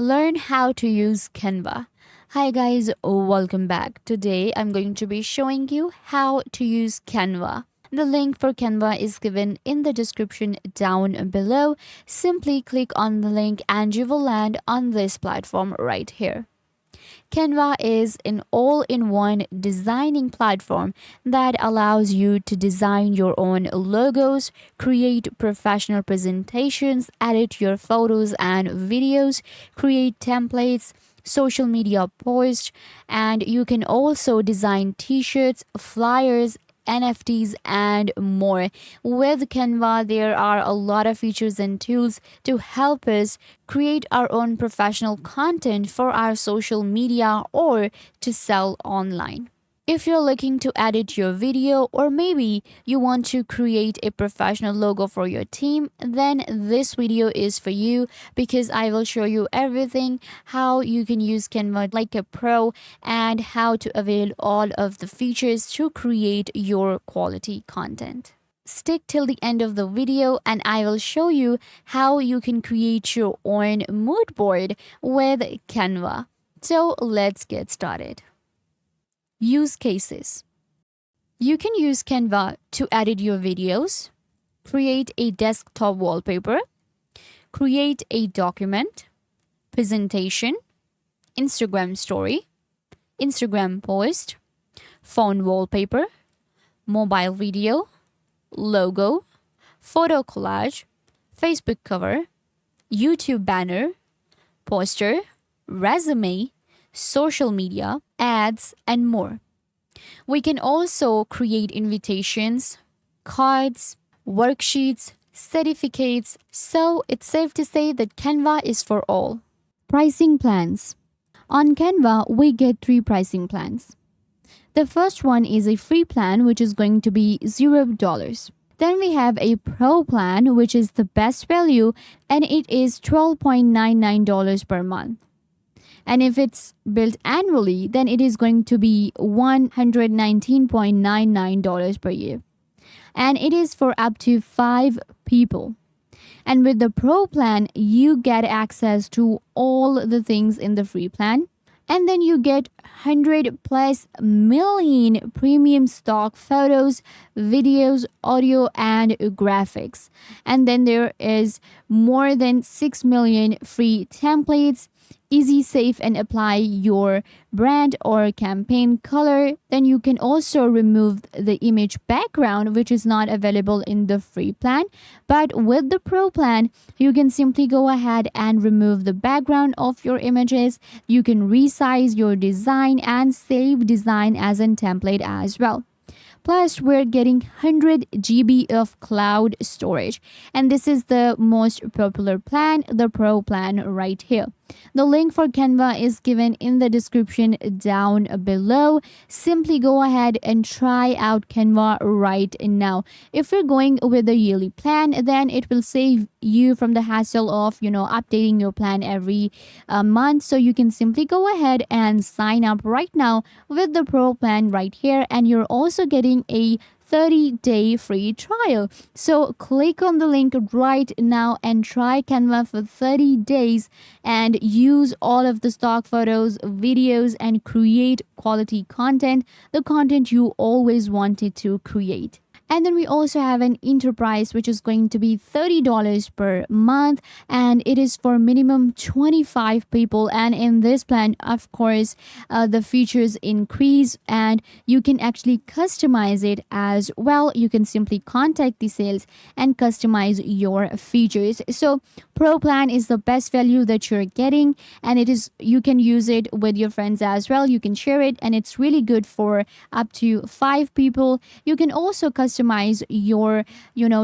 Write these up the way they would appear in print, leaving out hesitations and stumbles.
Learn how to use Canva. Hi guys, welcome back. Today I'm going to be showing you how to use Canva. The link for Canva is given in the description down below. Simply click on the link and you will land on this platform right here. Canva is an all-in-one designing platform that allows you to design your own logos, create professional presentations, edit your photos and videos, create templates, social media posts, and you can also design t-shirts, flyers, NFTs, and more. With Canva, there are a lot of features and tools to help us create our own professional content for our social media or to sell online. If you're looking to edit your video or maybe you want to create a professional logo for your team, then this video is for you because I will show you everything how you can use Canva like a pro and how to avail all of the features to create your quality content. Stick till the end of the video and I will show you how you can create your own mood board with Canva. So let's get started. Use cases. You can use Canva to edit your videos, create a desktop wallpaper, create a document, presentation, Instagram story, Instagram post, phone wallpaper, mobile video, logo, photo collage, Facebook cover, YouTube banner, poster, resume, social media, ads, and more. We can also create invitations, cards, worksheets, certificates, so it's safe to say that Canva is for all. Pricing plans. On Canva, we get 3 pricing plans. The first one is a free plan, which is going to be $0. Then we have a pro plan, which is the best value, and it is $12.99 per month. And if it's billed annually, then it is going to be $119.99 per year. And it is for up to 5 people. And with the Pro plan, you get access to all the things in the free plan. And then you get 100 plus million premium stock photos, videos, audio, and graphics. And then there is more than 6 million free templates. Easy, safe, and apply your brand or campaign color. Then you can also remove the image background, which is not available in the free plan. But with the pro plan, you can simply go ahead and remove the background of your images. You can resize your design and save design as a template as well. Plus, we're getting 100 GB of cloud storage. And this is the most popular plan, the Pro plan right here. The link for Canva is given in the description down below. Simply go ahead and try out Canva right now. If you're going with a yearly plan, then it will save you from the hassle of, updating your plan every month. So you can simply go ahead and sign up right now with the Pro plan right here. And you're also getting a 30-day free trial. So click on the link right now and try Canva for 30 days and use all of the stock photos, videos, and create quality content, the content you always wanted to create. And then we also have an enterprise, which is going to be $30 per month. And it is for minimum 25 people. And in this plan, of course, the features increase and you can actually customize it as well. You can simply contact the sales and customize your features. So Pro plan is the best value that you're getting. And you can use it with your friends as well. You can share it and it's really good for up to 5 people. You can also customize your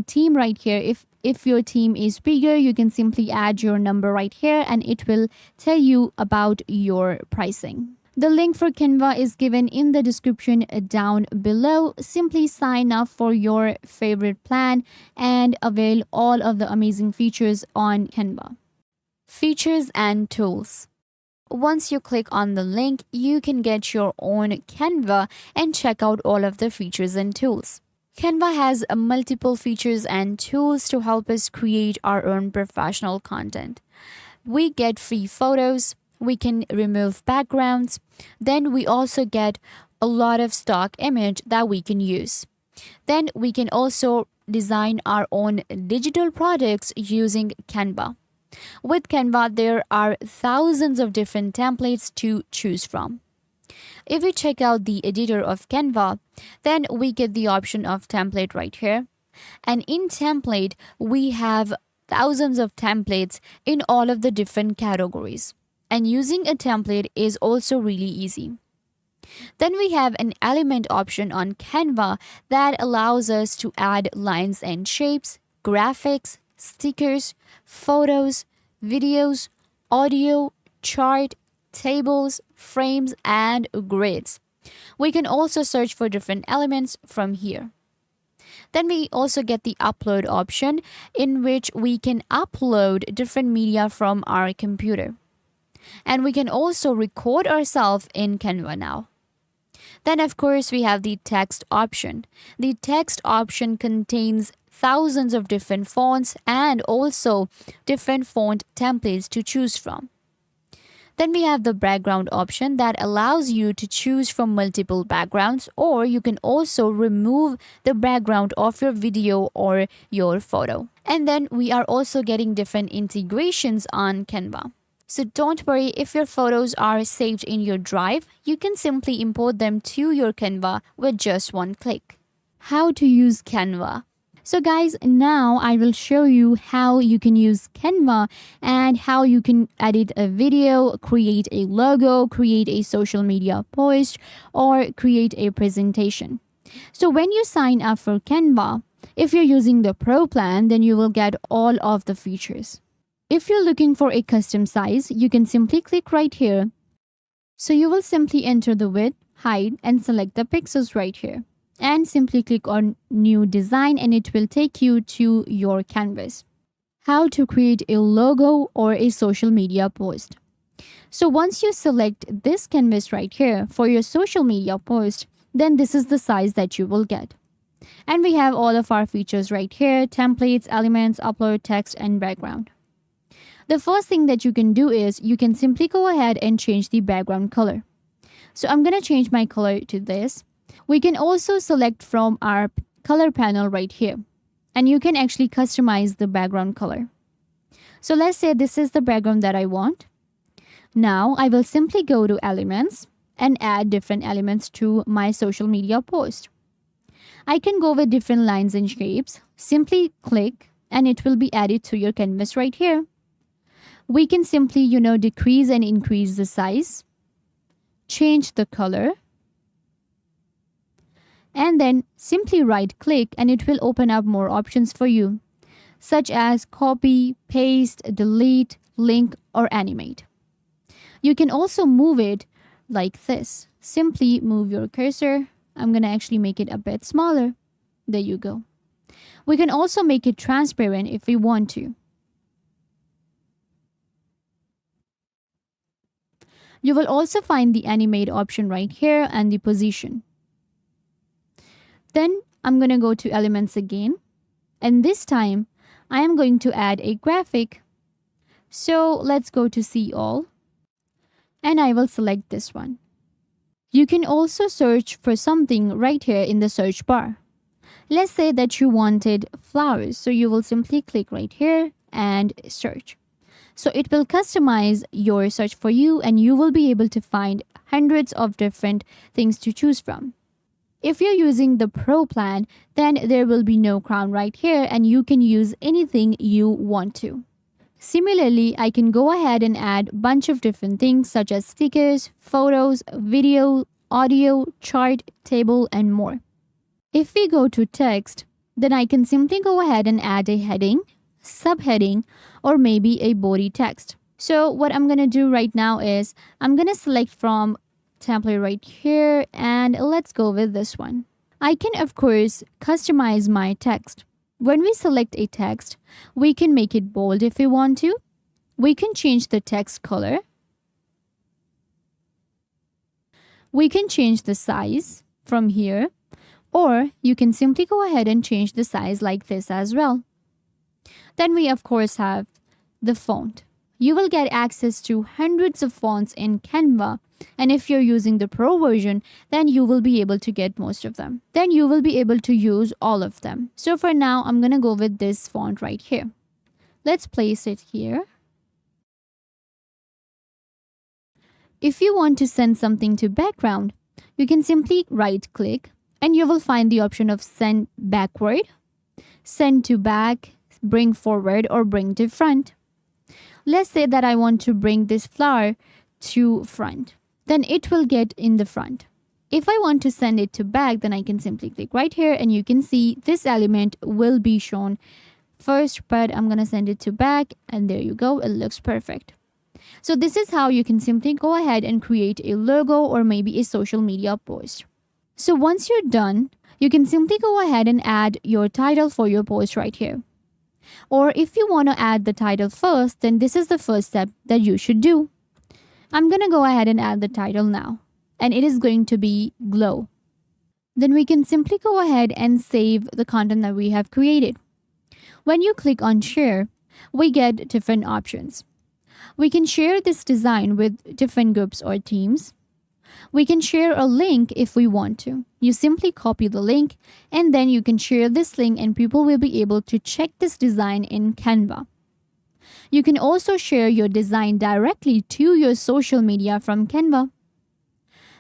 team right here. If your team is bigger, you can simply add your number right here and it will tell you about your pricing. The link for Canva is given in the description down below. Simply sign up for your favorite plan and avail all of the amazing features on Canva. Features and tools. Once you click on the link, you can get your own Canva and check out all of the features and tools. Canva has multiple features and tools to help us create our own professional content. we get free photos, we can remove backgrounds, then we also get a lot of stock image that we can use. Then we can also design our own digital products using Canva. With Canva, there are thousands of different templates to choose from. If we check out the editor of Canva, then we get the option of template right here. And in template, we have thousands of templates in all of the different categories. And using a template is also really easy. Then we have an element option on Canva that allows us to add lines and shapes, graphics, stickers, photos, videos, audio, chart, tables, frames, and grids. We can also search for different elements from here. Then we also get the upload option in which we can upload different media from our computer. And we can also record ourselves in Canva now. Then of course we have the text option. The text option contains thousands of different fonts and also different font templates to choose from. Then we have the background option that allows you to choose from multiple backgrounds, or you can also remove the background of your video or your photo. And then we are also getting different integrations on Canva. So don't worry if your photos are saved in your drive, you can simply import them to your Canva with just one click. How to use Canva? So guys, now I will show you how you can use Canva and how you can edit a video, create a logo, create a social media post, or create a presentation. So when you sign up for Canva, if you're using the Pro plan, then you will get all of the features. If you're looking for a custom size, you can simply click right here. So you will simply enter the width, height, and select the pixels right here. And simply click on new design and it will take you to your canvas. How to create a logo or a social media post. So once you select this canvas right here for your social media post, then this is the size that you will get. And we have all of our features right here: templates, elements, upload, text, and background. The first thing that you can do is you can simply go ahead and change the background color. So I'm going to change my color to this. We can also select from our color panel right here, and you can actually customize the background color. So let's say this is the background that I want. Now I will simply go to elements and add different elements to my social media post. I can go with different lines and shapes. Simply click and it will be added to your canvas right here. We can simply, decrease and increase the size, change the color, and then simply right click and it will open up more options for you, such as copy, paste, delete, link, or animate. You can also move it like this. Simply move your cursor. I'm going to actually make it a bit smaller. There you go. We can also make it transparent if we want to. You will also find the animate option right here and the position. Then I'm going to go to elements again. And this time I am going to add a graphic. So let's go to see all. And I will select this one. You can also search for something right here in the search bar. Let's say that you wanted flowers. So you will simply click right here and search. So it will customize your search for you and you will be able to find hundreds of different things to choose from. If you're using the Pro plan, then there will be no crown right here and you can use anything you want to. Similarly, I can go ahead and add a bunch of different things such as stickers, photos, video, audio, chart, table, and more. If we go to text, then I can simply go ahead and add a heading, subheading, or maybe a body text. So what I'm going to do right now is I'm going to select from template right here and let's go with this one. I can of course customize my text. When we select a text, we can make it bold if we want to. We can change the text color. We can change the size from here, or you can simply go ahead and change the size like this as well. Then we of course have the font. You will get access to hundreds of fonts in Canva. And if you're using the Pro version, then you will be able to get most of them. Then you will be able to use all of them. So for now, I'm going to go with this font right here. Let's place it here. If you want to send something to background, you can simply right click and you will find the option of send backward, send to back, bring forward, or bring to front. Let's say that I want to bring this flower to front. Then it will get in the front. If I want to send it to back, then I can simply click right here and you can see this element will be shown first, but I'm going to send it to back and there you go. It looks perfect. So this is how you can simply go ahead and create a logo or maybe a social media post. So once you're done, you can simply go ahead and add your title for your post right here. Or if you want to add the title first, then this is the first step that you should do. I'm going to go ahead and add the title now, and it is going to be Glow. Then we can simply go ahead and save the content that we have created. When you click on share, we get different options. We can share this design with different groups or teams. We can share a link if we want to. You simply copy the link and then you can share this link and people will be able to check this design in Canva. You can also share your design directly to your social media from Canva.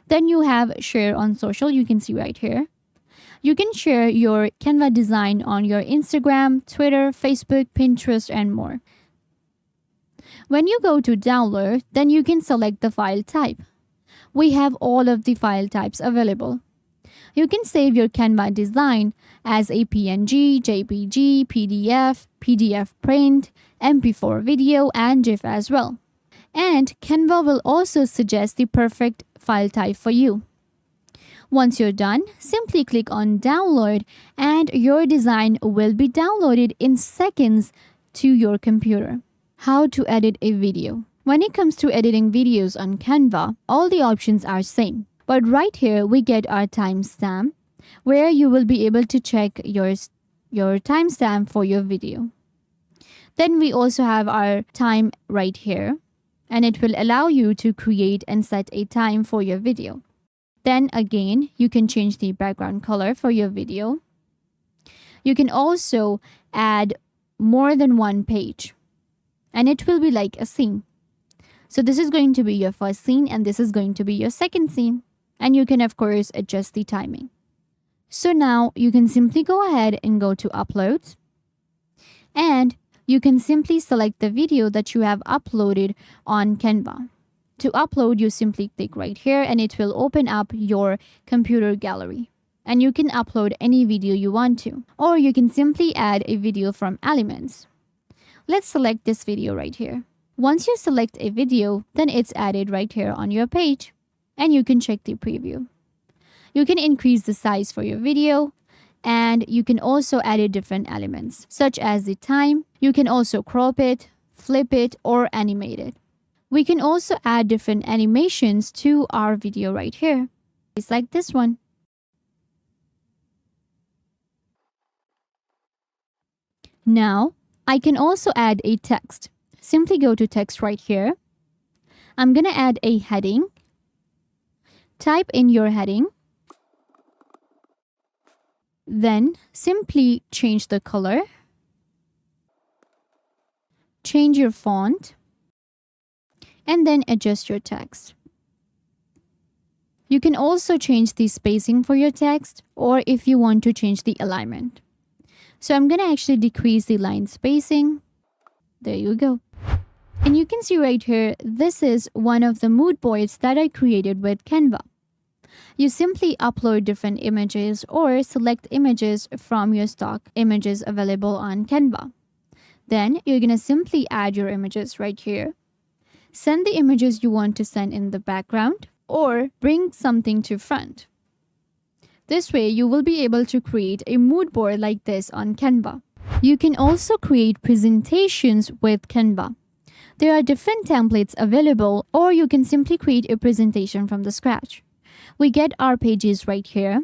Then you have share on social, you can see right here. You can share your Canva design on your Instagram, Twitter, Facebook, Pinterest, and more. When you go to download, then you can select the file type. We have all of the file types available. You can save your Canva design as a PNG, JPG, PDF, PDF print, MP4 video, and GIF as well. And Canva will also suggest the perfect file type for you. Once you're done, simply click on download and your design will be downloaded in seconds to your computer. How to edit a video. When it comes to editing videos on Canva, all the options are same. But right here, we get our timestamp, where you will be able to check your timestamp for your video. Then we also have our time right here, and it will allow you to create and set a time for your video. Then again, you can change the background color for your video. You can also add more than one page, and it will be like a scene. So this is going to be your first scene and this is going to be your second scene. And you can of course adjust the timing. So now you can simply go ahead and go to upload. And you can simply select the video that you have uploaded on Canva. To upload, you simply click right here and it will open up your computer gallery. And you can upload any video you want to. Or you can simply add a video from Elements. Let's select this video right here. Once you select a video, then it's added right here on your page. And you can check the preview. You can increase the size for your video. And you can also add different elements, such as the time. You can also crop it, flip it, or animate it. We can also add different animations to our video right here. It's like this one. Now, I can also add a text. Simply go to text right here. I'm going to add a heading. Type in your heading. Then simply change the color. Change your font. And then adjust your text. You can also change the spacing for your text or if you want to change the alignment. So I'm going to actually decrease the line spacing. There you go. And you can see right here, this is one of the mood boards that I created with Canva. You simply upload different images or select images from your stock images available on Canva. Then you're going to simply add your images right here. Send the images you want to send in the background or bring something to front. This way you will be able to create a mood board like this on Canva. You can also create presentations with Canva. There are different templates available or you can simply create a presentation from the scratch. We get our pages right here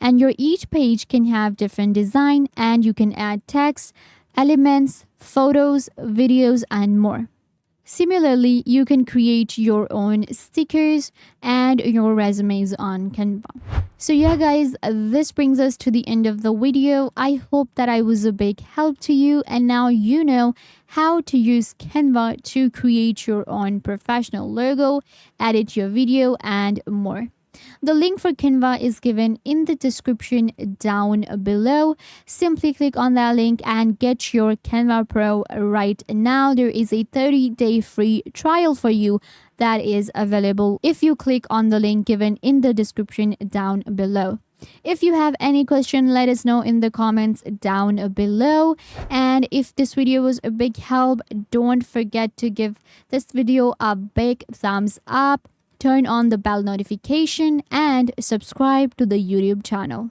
and your each page can have different design and you can add text, elements, photos, videos and more. Similarly, you can create your own stickers and your resumes on Canva. So yeah guys, this brings us to the end of the video. I hope that I was a big help to you, and now you know how to use Canva to create your own professional logo, edit your video, and more. The link for Canva is given in the description down below. Simply click on that link and get your Canva Pro right now. There is a 30-day free trial for you that is available if you click on the link given in the description down below. If you have any question, let us know in the comments down below. And if this video was a big help, don't forget to give this video a big thumbs up, turn on the bell notification, and subscribe to the YouTube channel.